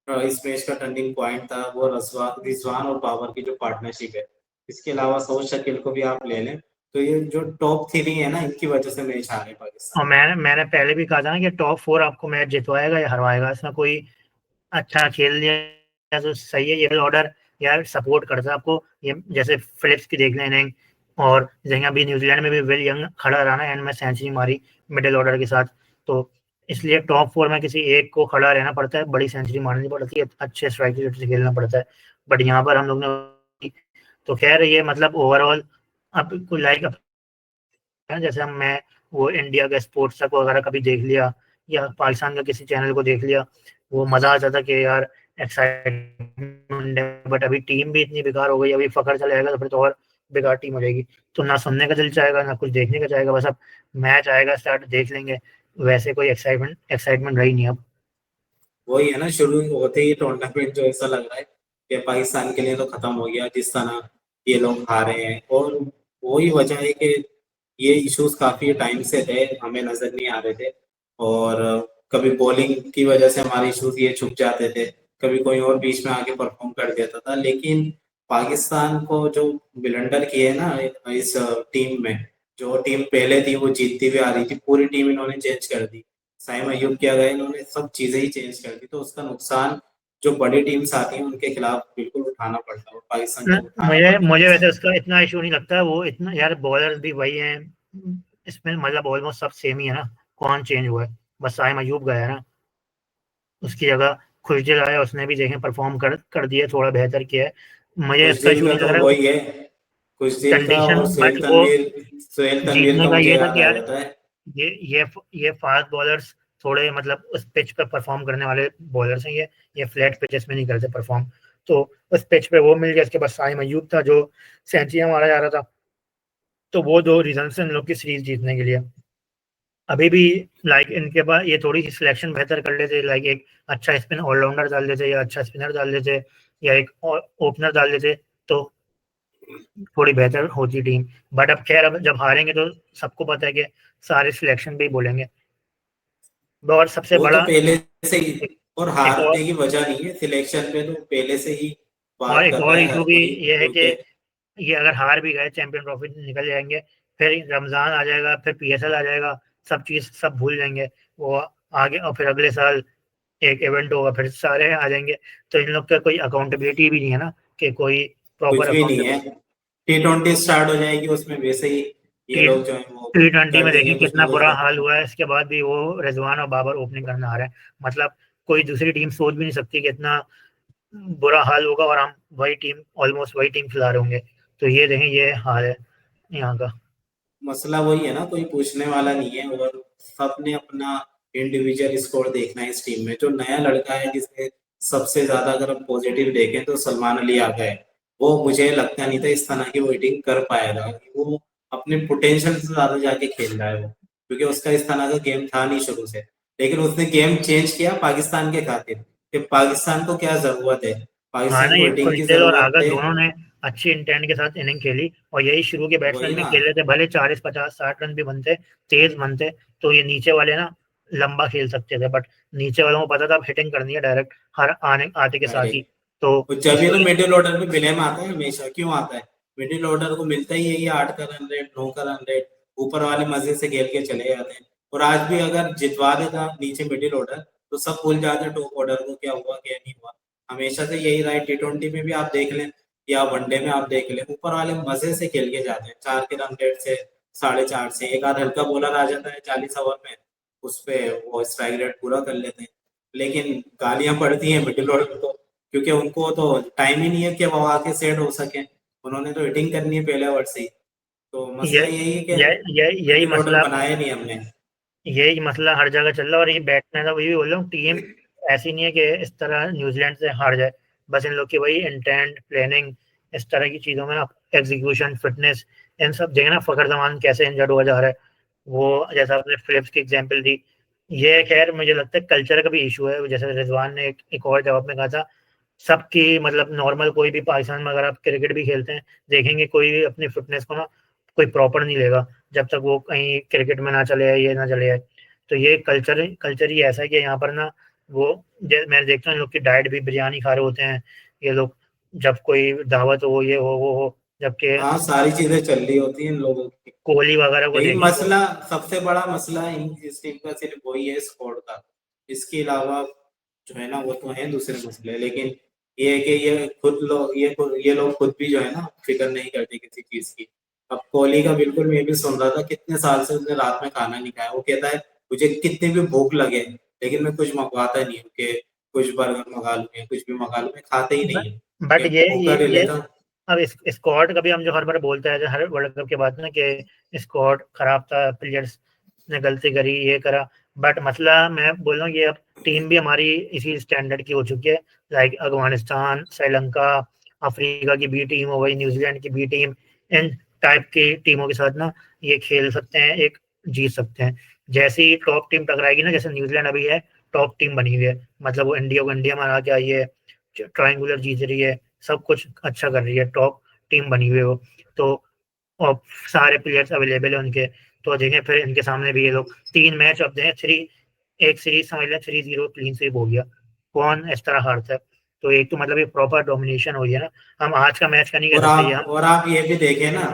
इस मैच का टर्निंग पॉइंट था वो रिजवान और बाबर की जो पार्टनरशिप है। इसके अलावा सऊद शकील को भी आप ले लें, तो ये जो टॉप 3 है ना, इनकी वजह से मैच हारे और पाकिस्तान। मैंने पहले भी कहा था ना कि टॉप 4 आपको मैच जितवाएगा या हरवाएगा, इसमें कोई अच्छा खेल लिया तो सही है। ये ऑर्डर यार सपोर्ट करता है आपको, ये जैसे फिलिप्स की देख लें इनिंग, और जैसे अभी न्यूजीलैंड में भी विल यंग खड़ा रहा ना, एंड में सेंचुरी मारी मिडिल ऑर्डर के साथ। तो इसलिए टॉप 4 में किसी एक को खड़ा रहना पड़ता है, बड़ी सेंचुरी मारनी पड़ती है, अच्छे स्ट्राइक रेट से खेलना पड़ता है। बट यहाँ पर हम लोग ने, तो खैर ये मतलब ओवरऑल अब कोई लाइक, जैसे हम मैं वो इंडिया का स्पोर्ट्स को अगर कभी देख लिया या पाकिस्तान का किसी चैनल को देख लिया, वो मजा आ जाता कि यार एक्साइटमेंट है। बट अभी टीम भी इतनी बेकार हो गई, अभी फकर चला जाएगा तो फिर तो और बेकार टीम हो जाएगी। तो ना सुनने का दिल चाहेगा ना कुछ देखने का चाहेगा, बस अब मैच आएगा स्टार्ट देख लेंगे, वैसे कोई एक्साइटमेंट रही नहीं अब। वही है ना, शुरू होते ही टूर्नामेंट जो ऐसा लग रहा है कि पाकिस्तान के लिए तो खत्म हो गया, जिस तरह ये लोग हारे हैं। और वही वजह है कि ये इश्यूज काफी टाइम से थे, हमें नजर नहीं आ रहे थे। और कभी बॉलिंग की वजह से हमारे इश्यूज ये छुप जाते थे, कभी कोई और बीच में आके परफॉर्म कर देता था। लेकिन पाकिस्तान को जो ब्लंडर किए ना इस टीम में, जो टीम पहले थी वो जीतती हुई आ रही थी, पूरी टीम इन्होंने चेंज कर दी। साइम अयूब किया गया, इन्होंने सब चीजें ही चेंज कर दी, तो उसका नुकसान जो बड़ी टीम्स आती हैं उनके खिलाफ बिल्कुल उठाना पड़ता है, और पाकिस्तान को उठाना मुझे पड़ता मुझे है। वैसे उसका इतना इशू नहीं लगता, वो इतना यार बॉलर भी वही हैं इसमें, मतलब ऑलमोस्ट सब सेम ही है ना, कौन चेंज हुआ है, बस साइम अयूब गया है ना, उसकी जगह खुशदिल आया, उसने भी देखें परफॉर्म कर दिया, थोड़ा बेहतर किया है, मुझे कुछ इसका दिन इशू का नहीं लग तो रहा वही है, कुछ दिन का। कंडीशन। और बट वो सुहेल तनवीर जीतने का का मुझे ये था याद कि आ यार जाता है। ये ये ये फास्ट बॉलर्स थोड़े मतलब उस पिच पे परफॉर्म करने वाले बॉलर्स हैं, ये फ्लैट पिचेस में नहीं करते परफॉर्म, तो उस पिच पे वो मिल गया। इसके बाद साइम अयूब था जो सेंचुरियां मारा जा रहा था, तो वो दो रीजन से इन लोग की सीरीज जीतने के लिए। अभी भी लाइक इनके पास ये थोड़ी सी सिलेक्शन बेहतर कर लेते, लाइक एक अच्छा स्पिन ऑलराउंडर डाल देते या अच्छा स्पिनर डाल देते या एक ओपनर डाल देते तो थोड़ी बेहतर होती टीम। बट अब खैर अब जब हारेंगे तो सबको पता है कि सारे सिलेक्शन भी बोलेंगे। और सबसे वो तो बड़ा पहले से ही, एक, और एक और हारने की वजह नहीं है, सिलेक्शन पे तो पहले से ही और बात एक कर और रहा है इशू हर भी कोई, ये है कि क्योंकि ये अगर हार भी गए चैंपियन ट्रॉफी निकल जाएंगे, फिर रमजान आ जाएगा, फिर पीएसएल आ जाएगा, सब चीज सब भूल जाएंगे वो आगे, और फिर अगले साल एक इवेंट होगा फिर सारे आ जाएंगे। तो इन लोग का कोई अकाउंटेबिलिटी भी नहीं है ना, कि कोई कुछ प्रॉपर भी नहीं है। अकाउंटेबिलिटी। T20 स्टार्ट हो जाएगी, उसमें वैसे ही ये टी लोग जो है वो टी ट्वेंटी कर में देंगे देखिए कुछ कितना ना कुछ बुरा हाल बदलाव। हुआ है, इसके बाद भी वो रिजवान और बाबर ओपनिंग करने आ रहे हैं। मतलब कोई दूसरी टीम सोच भी नहीं सकती कि इतना बुरा हाल होगा, और हम वही टीम ऑलमोस्ट वही टीम खिला रहे होंगे। तो ये देखें ये हाल है यहाँ का। मसला वही है ना, कोई पूछने वाला नहीं है, और सबने अपना इंडिविजुअल स्कोर देखना है इस टीम में। जो नया लड़का है जिसने सबसे ज्यादा, अगर हम पॉजिटिव देखें तो सलमान अली आ गए, वो मुझे लगता नहीं था इस तरह की वो हिटिंग कर पाएगा। वो अपने पोटेंशियल से ज्यादा जाके खेल रहा है वो, क्योंकि उसका इस तरह का गेम था नहीं शुरू से। लेकिन उसने गेम चेंज किया पाकिस्तान के खातिर, कि पाकिस्तान को क्या जरूरत है, हाँ पाकिस्तान ना, को ये हिटिंग की खुशदिल और जरूरत आगा है। दोनों ने अच्छी इंटेंट के साथ इनिंग खेली, और यही शुरू के वही बैट्समैन भी ना, खेल रहे थे, भले 40 50 60 रन भी बनते, तेज बनते, तो ये नीचे वाले ना लंबा खेल सकते थे, बट नीचे वालों को पता था अब हिटिंग करनी है डायरेक्ट हर आने आते के साथ ही। डायरेक्ट। तो और जब इस ये तो वजह मिडिल ऑर्डर में ब्लेम आता है हमेशा, क्यों आता है? मिडिल ऑर्डर को मिलता ही यही 8 का रन रेट, 9 का रन रेट, ऊपर वाले मजे से खेल के चले जाते हैं। और आज भी अगर जितवा देता नीचे मिडिल ऑर्डर, तो सब भूल जाते टॉप ऑर्डर को, क्या हुआ क्या नहीं हुआ। हमेशा से यही रहा है, T20 में भी आप देख लें या वनडे में आप देख लें, ऊपर वाले मजे से खेल के जाते हैं, 4 के रन रेट से, 4.5 से। एक आध हल्का बॉलर आ जाता है 40 ओवर में, उस पे वो स्ट्राइक रेट पूरा कर लेते हैं। लेकिन गालियां पड़ती हैं मिडिल ऑर्डर को, क्योंकि उनको तो टाइम ही नहीं है कि वो आके सेट हो सके, उन्होंने तो हिटिंग करनी है पहले ओवर से ही। तो ये मसला यही है कि यही मिडिल ऑर्डर मसला, बनाया नहीं हमने। यही मसला हर जगह चल रहा है। और ये बैट्समैन का वही भी बोल रहा हूँ, टीम ऐसी नहीं है कि इस तरह न्यूजीलैंड से हार जाए, बस इन लोग की वही इंटेंट प्लानिंग, इस तरह की चीजों में ना, एग्जीक्यूशन फिटनेस, इन सब जगह ना फखर जमान कैसे इंजर्ड हुआ जा रहा है, वो जैसा आपने फिलिप्स की एग्जांपल दी। ये खैर मुझे लगता है कल्चर का भी इशू है, जैसे रिजवान ने एक और जवाब में कहा था, सबकी मतलब नॉर्मल कोई भी पाकिस्तान में अगर आप क्रिकेट भी खेलते हैं देखेंगे कोई भी अपनी फिटनेस को ना कोई प्रॉपर नहीं लेगा जब तक वो कहीं क्रिकेट में ना चले जाए, ये ना चले जाए। तो ये कल्चर ही ऐसा है कि यहाँ पर ना वो मैं देखता हूँ इन लोग की डाइट भी बिरयानी खा रहे होते हैं ये लोग, जब कोई दावत हो ये हो वो हो, जबकि हाँ, सारी चीजें चल रही होती हैं इन लोगों की। कोहली वगैरह को यही देखें तो मसला, सबसे बड़ा मसला इस टीम का सिर्फ वही है, स्क्वाड का। इसके अलावा जो है ना वो तो है दूसरे मसले, लेकिन ये है कि ये लोग खुद भी जो है ना फिक्र नहीं करते किसी चीज की। अब कोहली का बिल्कुल, मैं भी सुन रहा था, कितने साल से उसने रात में खाना नहीं खाया। वो कहता है मुझे कितनी भी भूख लगे लेकिन मैं कुछ मंगवाता नहीं हूँ, कि कुछ बर्गर मंगा लूँ या कुछ भी मंगा लूँ, मैं खाता ही नहीं हूँ, बट कि भूखा रह ये लेता हूँ। अब इस स्क्वाड का भी हम जो हर बार बोलते हैं हर वर्ल्ड कप के बाद ना कि स्क्वाड खराब था, प्लेयर्स ने गलती करी, ये करा, बट मसला मैं बोल रहा हूँ ये अब टीम भी हमारी इसी स्टैंडर्ड की हो चुकी है। लाइक अफगानिस्तान, श्रीलंका, अफ्रीका की बी टीम हो गई, न्यूजीलैंड की बी टीम, इन टाइप की टीमों के साथ ना ये खेल सकते हैं, एक जीत सकते हैं। जैसी टॉप टीम टकराएगी ना, जैसे न्यूजीलैंड अभी है, टॉप टीम बनी हुई है, मतलब वो इंडिया में आ के आई है, ट्रायंगुलर जीत रही है, सब कुछ अच्छा कर रही है, टॉप टीम बनी हुई है वो। तो और सारे प्लेयर्स अवेलेबल है उनके, तो देखें फिर इनके सामने भी ये लोग 3 मैच अब देखें, एक सीरीज समझ लें 3-0 क्लीन स्वीप हो गया, कौन इस तरह हारता है? तो एक तो मतलब ये प्रॉपर डोमिनेशन हो गया ना। हम आज का मैच का नहीं कह सकते ये हम। और आप ये भी देखें ना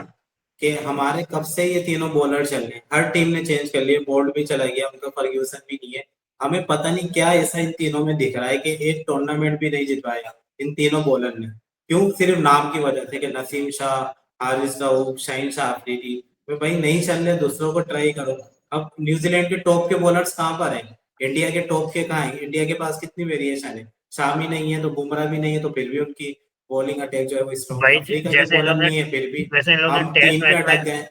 कि हमारे कब से ये तीनों बॉलर चल रहे हैं, हर टीम ने चेंज कर लिया, बोल्ट भी चला गया, उनका फर्ग्यूसन भी नहीं है। हमें पता नहीं क्या ऐसा इन तीनों में दिख रहा है कि एक टूर्नामेंट भी नहीं जितवाया इन तीनों बॉलर ने। क्यों? सिर्फ नाम की वजह से कि नसीम शाह, हारिस रऊफ, शाहीन शाह अफरीदी। भाई नहीं चल रहे, दूसरों को ट्राई करो। अब न्यूजीलैंड के टॉप के बॉलर्स कहाँ पर हैं? इंडिया के टॉप के कहाँ है? इंडिया के पास कितनी वेरिएशन है? शामी नहीं है तो बुमराह भी नहीं है, तो फिर भी उनकी बॉलिंग अटैक जो है वो स्ट्रॉन्ग है। भाई अफ्रीका के जैसे इन बॉलर लोगों ने नहीं है, फिर भी वैसे इन लोगों ने हम टेस्ट 3 पे मैच में अटक गए।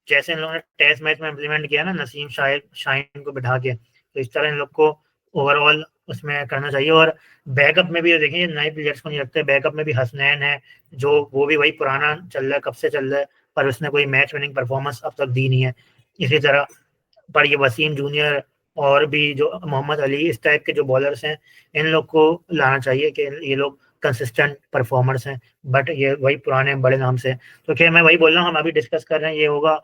जैसे इन लोगों ने टेस्ट मैच में इम्प्लीमेंट किया ना नसीम शाहीन को बिठा के, तो इस तरह इन लोग को ओवरऑल उसमें करना चाहिए। और बैकअप में भी देखिए नए प्लेयर्स को नहीं रखते, बैकअप में भी हसनैन है, जो वो भी वही पुराना चल रहा है, कब से चल रहा है, पर उसने कोई मैच विनिंग परफॉर्मेंस अब तक दी नहीं है। इसी तरह पर ये वसीम जूनियर और भी जो मोहम्मद अली, इस टाइप के जो बॉलर्स हैं, इन लोग को लाना चाहिए कि ये लोग कंसिस्टेंट परफॉर्मर्स हैं, बट ये वही पुराने बड़े नाम से। तो क्या मैं वही बोल रहा हूँ, हम अभी डिस्कस कर रहे हैं, ये होगा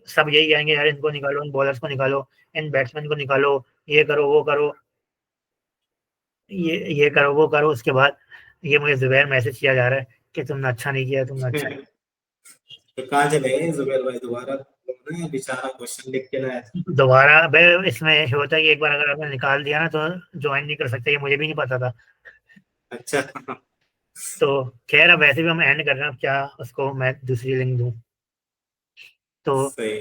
सब यही कहेंगे यार इनको निकालो, इन बॉलर्स को निकालो, इन बैट्समैन को निकालो, ये करो वो करो, ये करो वो करो। उसके बाद ये मुझे जुबैर मैसेज किया जा रहा है कि तुमने अच्छा नहीं किया, तुमने अच्छा नहीं तो कहाँ चले गए जुबैर भाई? दोबारा ना बेचारा क्वेश्चन लिख के लाया था। दोबारा। भाई इसमें होता है कि एक बार अगर आपने निकाल दिया ना तो ज्वाइन नहीं कर सकते, ये मुझे भी नहीं पता था। अच्छा। तो खैर अब वैसे भी हम एंड कर रहे हैं, अब क्या उसको मैं दूसरी लिंक दूं? तो सही।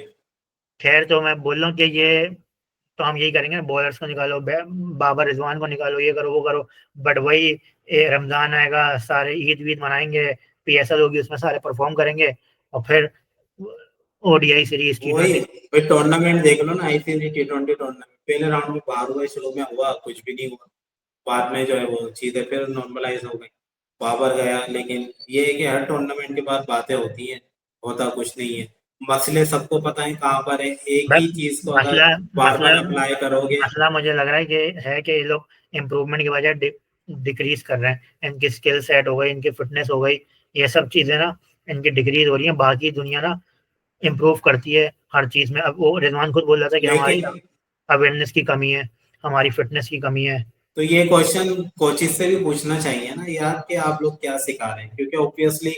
खैर तो मैं बोल रहा हूँ कि ये तो हम यही करेंगे, बॉलर्स को निकालो, बाबर रिजवान को निकालो, ये करो वो करो, बट वही रमजान आएगा, सारे ईद वीद मनाएंगे, पीएसएल होगी, उसमें सारे परफॉर्म करेंगे, और फिर ओडीआई सीरीज वही T20। वही टूर्नामेंट देख लो ना, आईसीसी T20 टूर्नामेंट पहले राउंड में बाहर हुआ, शुरू में हुआ कुछ भी नहीं हुआ, बाद में जो है वो चीजें फिर नॉर्मलाइज हो गई, बाबर गया। लेकिन ये है कि हर टूर्नामेंट के बाद बातें होती हैं, होता कुछ नहीं है। मसले सबको पता है कहाँ पर है, एक बस ही चीज को अगर मसला बार मसला बार अप्लाई करोगे। मसला मुझे लग रहा है कि ये लोग इम्प्रूवमेंट की बजाय डिक्रीज कर रहे हैं। इनकी स्किल सेट हो गई, इनकी फिटनेस हो गई, ये सब चीजें ना इनकी डिक्रीज हो रही हैं, बाकी दुनिया ना इम्प्रूव करती है हर चीज में। अब वो रिजवान खुद बोल रहा था कि हमारी लेकिन अवेयरनेस की कमी है, हमारी फिटनेस की कमी है। तो ये क्वेश्चन कोचिज से भी पूछना चाहिए ना यार कि आप लोग क्या सिखा रहे हैं, क्योंकि ऑब्वियसली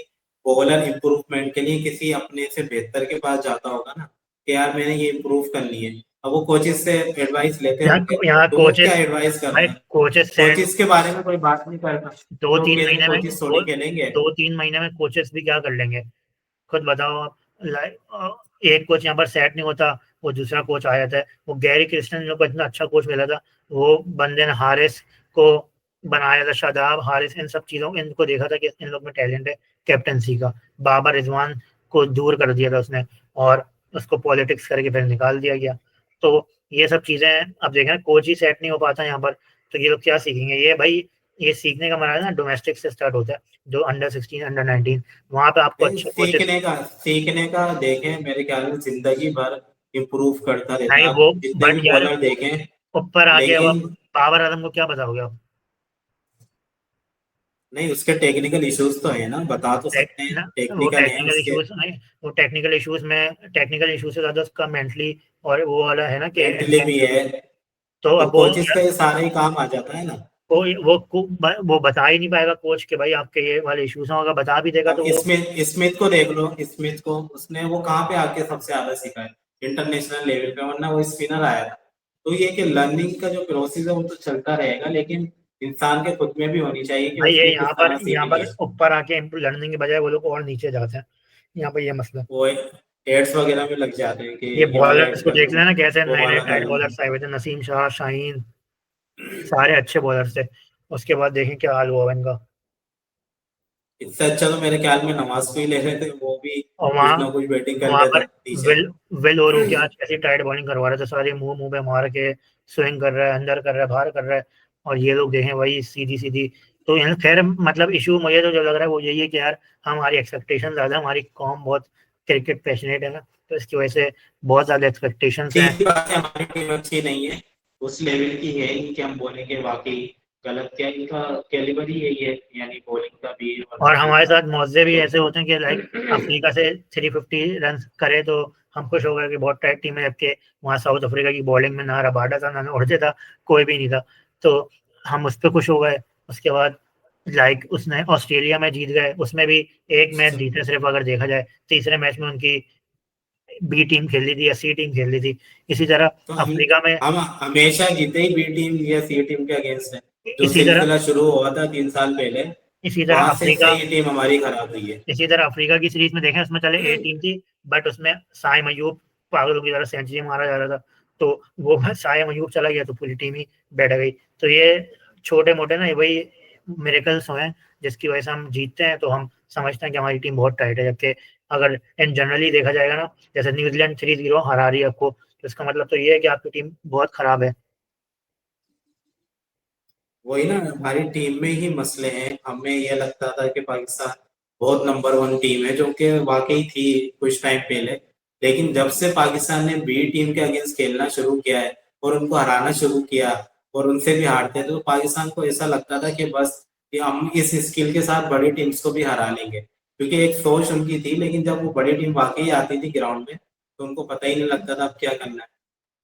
बॉलर इम्प्रूवमेंट के लिए किसी अपने से बेहतर के पास जाता होगा ना कि यार मैंने ये इम्प्रूव करनी है। अब वो कोचिज से एडवाइस लेते होंगे, यहाँ तो वो क्या कोचेस एडवाइस कर भाई रहे हैं? कोचेस सेट कोचिज के बारे में कोई बात नहीं करता, दो तो तीन ऑब्वियसली महीने में कोचिज थोड़ी खेलेंगे। 2-3 महीने में कोचेस भी क्या कर लेंगे, खुद बताओ आप। एक कोच यहाँ पर सेट नहीं होता, वो दूसरा कोच आ जाता है। वो गैरी क्रिस्टन लोग को इतना अच्छा कोच मिला था, वो बंदे ने हारिस को बनाया था, शादाब हारिस, इन सब चीज़ों इनको देखा था कि इन लोग में टैलेंट है कैप्टनसी का। बाबर रिजवान को दूर कर दिया था उसने, और उसको पॉलिटिक्स करके फिर निकाल दिया गया। तो ये सब चीज़ें अब देखें, कोच ही सेट नहीं हो पाता यहाँ पर, तो ये लोग क्या सीखेंगे? ये भाई ये सीखने का मजा ना डोमेस्टिक से स्टार्ट होता है, जो अंडर 16 अंडर 19, वहां पे आपको अच्छे कोचेस। सीखने का देखें, मेरे ख्याल में जिंदगी भर इम्प्रूव करता रहता नहीं है। आप वो जितने बट भी यार बॉलर देखें, ऊपर आके अब लेकिन आप बाबर आजम को क्या बताओगे आप? नहीं, उसके टेक्निकल इश्यूज तो है ना, बता तो सकते हैं, वो टेक्निकल है टेक्निकल उसके। इश्यूज नहीं, वो टेक्निकल इश्यूज से ज्यादा उसका मेंटली और वो वाला है ना कि मेंटली भी है, तो तो अब वो कोचिस का ये सारा ही काम आ जाता है ना। वो बता ही नहीं पाएगा कोच के भाई आपके ये वाले इश्यूज हैं, अगर बता भी देगा अब तो वो स्मिथ स्मिथ को देख लो, स्मिथ को उसने वो कहाँ पे आके सबसे ज्यादा सीखा है? इंटरनेशनल लेवल पे, वरना वो स्पिनर आया था। तो ये कि लर्निंग का जो प्रोसेस है वो तो चलता रहेगा, लेकिन इंसान के खुद में भी होनी चाहिए कि भाई ये उसने किस तरह यहाँ सीखनी पर है। ऊपर आके लड़ने के बजाय वो लोग और नीचे जाते हैं, यहाँ पर ये मसला। वो एड्स वगैरह में लग जाते हैं कि ये ये वाला बॉलर्स ऐड को कर देख लो, लेना कैसे वो नए नए वाला कर टाइट लो। बॉलर्स आए हुए थे, नसीम शाह, शाहीन, सारे अच्छे बॉलर्स थे। उसके बाद देखें क्या हाल हुआ इनका। इससे अच्छा तो मेरे ख्याल में नवाज को ही ले रहे थे, वो भी और कुछ ना कुछ बैटिंग कर वहां लेता पर नीचे। विल विल और क्या आज कैसी टाइट बॉलिंग करवा रहे थे, सारे मुंह मुंह पे मार के स्विंग कर रहा है, अंदर कर रहा है, बाहर कर रहा है, और ये लोग देखें वही सीधी सीधी। तो खैर मतलब इशू मुझे तो जो लग रहा है वो यही है कि यार हमारी एक्सपेक्टेशन ज्यादा, हमारी कॉम बहुत क्रिकेट पैशनेट है ना, तो इसकी वजह से बहुत ज्यादा एक्सपेक्टेशंस हैं। सीधी बात है, हमारी टीम अच्छी नहीं है, उस लेवल की है नहीं कि हम बोलेंगे वाकई गलत, क्या इनका कैलिबर ही यही है, यानी बॉलिंग का भी और और हमारे का। साथ मौजे भी ऐसे होते हैं कि लाइक अफ्रीका से 350 रन करे तो हम खुश हो गए कि बहुत टाइट टीम है, जबकि वहाँ साउथ अफ्रीका की बॉलिंग में ना रबाडा था, ना ओरजे था, कोई भी नहीं था, तो हम उस पर खुश हो गए। उसके बाद लाइक उसने ऑस्ट्रेलिया में जीत गए, उसमें भी एक मैच जीते सिर्फ, अगर देखा जाए तीसरे मैच में उनकी बी टीम खेल रही थी या सी टीम खेल रही थी। इसी तरह तो अफ्रीका में हम हमेशा जीते ही बी टीम या सी टीम के अगेंस्ट है। जो इसी तरह सिलसिला शुरू हुआ था 3 साल पहले, इसी तरह वहां से अफ्रीका सही टीम हमारी खराब हुई है। इसी तरह अफ्रीका की सीरीज में देखें, उसमें चले ए टीम थी, बट उसमें साइम अयूब पागलों की तरह सेंचुरी मारा जा रहा था, तो वो साइम अयूब चला गया तो पूरी टीम ही बैठ गई। तो ये छोटे मोटे ना वही मिरेकल्स हैं जिसकी वजह से हम जीतते हैं, तो हम समझते हैं कि हमारी टीम बहुत टाइट है, जबकि अगर इन जनरली देखा जाएगा ना, जैसे न्यूजीलैंड 3-0 हरा रही है आपको, तो इसका मतलब तो ये है कि आपकी टीम बहुत खराब है। वही ना, हमारी टीम में ही मसले हैं। हमें ये लगता था कि पाकिस्तान बहुत नंबर 1 टीम है, जो कि वाकई थी कुछ टाइम पहले। लेकिन जब से पाकिस्तान ने बी टीम के अगेंस्ट खेलना शुरू किया है और उनको हराना शुरू किया और उनसे भी हारते थे, तो पाकिस्तान को ऐसा लगता था कि बस कि हम इस स्किल के साथ बड़ी टीम्स को भी हरा लेंगे, क्योंकि एक सोच उनकी थी। लेकिन जब वो बड़ी टीम वाकई आती थी ग्राउंड में, तो उनको पता ही नहीं लगता था अब क्या करना है।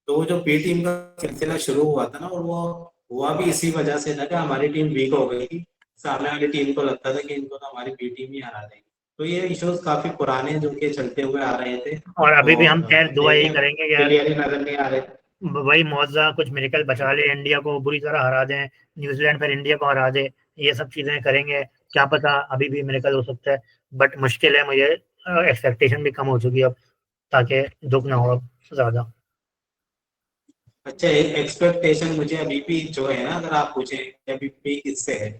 तो वो जो बी टीम का सिलसिला शुरू हुआ था ना, और वो हुआ भी इसी वजह से था कि हमारी टीम वीक हो गई थी। सामने वाली टीम को लगता था कि इनको तो हमारी बी टीम ही हरा देगी। तो ये इश्यूज काफी पुराने जो कि चलते हुए आ रहे थे, और अभी भी हम और खैर दुआ यही देखें करेंगे कि यार क्लियर ही नजर नहीं आ रहे। वही मुआवजा कुछ मिरेकल बचा ले, इंडिया को बुरी तरह हरा दें, न्यूजीलैंड फिर इंडिया को हरा दे, ये सब चीजें करेंगे, क्या पता अभी भी मिरेकल हो सकता है। बट मुश्किल है, मुझे एक्सपेक्टेशन भी कम हो चुकी है अब, ताकि दुख ना हो अब ज्यादा। अच्छा, एक्सपेक्टेशन मुझे अभी भी जो है ना, अगर आप पूछें कि अभी भी किससे है,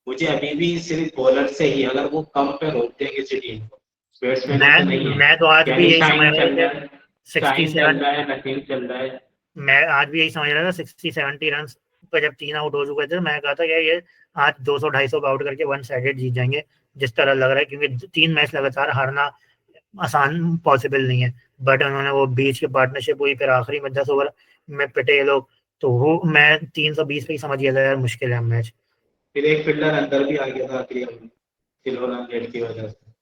मुझे अभी भी सिर्फ बॉलर से ही, अगर वो कम पे रोकते हैं किसी टीम को। बैट्समैनों से नहीं मैं है। मैं तो आज भी यानी यही समझ शाइन रहा चल था रहा कि है, सिक्सटी शाइन चल सेवन रहा है, नसीम चल रहा है। मैं आज भी यही समझ रहा था 60-70 रन पर जब 3 आउट हो चुके थे, मैं कहा था यार ये आज 200-250 पे आउट करके वन साइडेड जीत जाएंगे, जिस तरह लग रहा है, क्योंकि 3 मैच लगातार हारना आसान पॉसिबल नहीं है। बट उन्होंने वो बीच की पार्टनरशिप हुई, फिर आखिरी में 10 ओवर में पिटे ये लोग, तो वो मैं 320 पे ही समझ गया था यार मुश्किल है मैच। फिर एक फील्डर अंदर भी आ गया था आखिरी में, सिल्वर रन रेट की वजह से।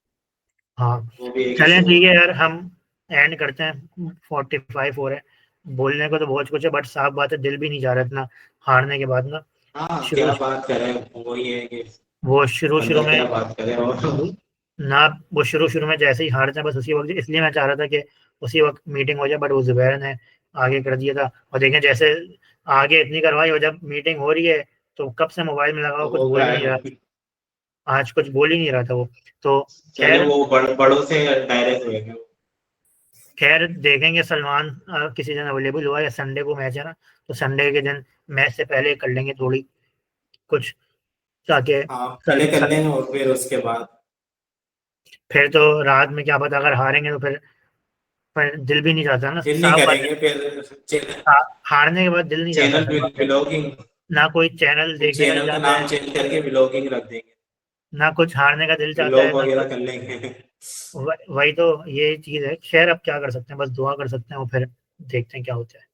हाँ वो भी एक चलें इशू ठीक हुआ। है यार, हम एंड करते हैं, 45 हो रहे हैं, बोलने को तो बहुत कुछ है, बट साफ बात है दिल भी नहीं जा रहा इतना हारने के बाद ना। हाँ, शुरू क्या बात करें, वही है कि वो शुरू शुरू बंदा में क्या बात करे। और ना वो शुरू में जैसे ही हारते हैं बस उसी वक्त, इसलिए मैं चाह रहा था कि उसी वक्त मीटिंग हो जाए, बट वो जुबैर ने आगे कर दिया था। और देखें जैसे आगे इतनी करवाई, और जब मीटिंग हो रही है तो कब से मोबाइल में लगा हुआ, कुछ वो बोल ही नहीं रहा, आज कुछ बोल ही नहीं रहा था वो। तो चले, खैर वो बड़ों से डायरेक्ट हुए थे। खैर देखेंगे सलमान किसी दिन अवेलेबल हुआ, या संडे को मैच है ना, तो संडे के दिन मैच से पहले कर लेंगे थोड़ी कुछ, ताकि हाँ, पहले कर लेंगे और फिर उसके बाद फिर तो रात में क्या पता अगर हारेंगे तो फिर दिल भी नहीं चाहता ना, फिर नहीं साफ बात है। करेंगे। फिर चैनल हारने के बाद दिल नहीं चाहता, चैनल साफ बात है। ब्लॉगिंग, ना कोई चैनल फिर देखने का दिल चैनल का चाहता नाम है, चेंज करके ब्लॉगिंग रख देंगे। ना कुछ हारने का दिल चाहता है, ब्लॉग ना वगैरह कुछ। कर लेंगे। वही तो ये चीज है, खैर अब क्या कर सकते हैं, बस दुआ कर सकते हैं और फिर देखते हैं क्या होता है।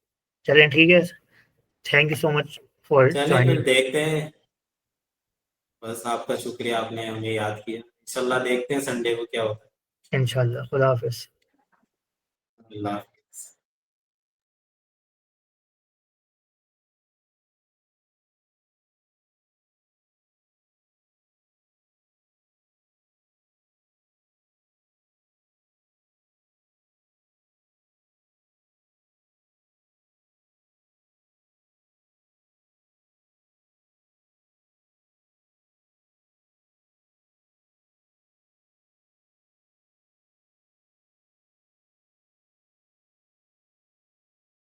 चलें ठीक है, thank you so much for चलिए फिर ज्वाइनिंग। देखते हैं। बस आपका शुक्रिया, आपने हमें याद किया। इंशाल्लाह देखते हैं संडे को क्या होता इंशाल्लाह, खुदा हाफिज। है। अल्लाह।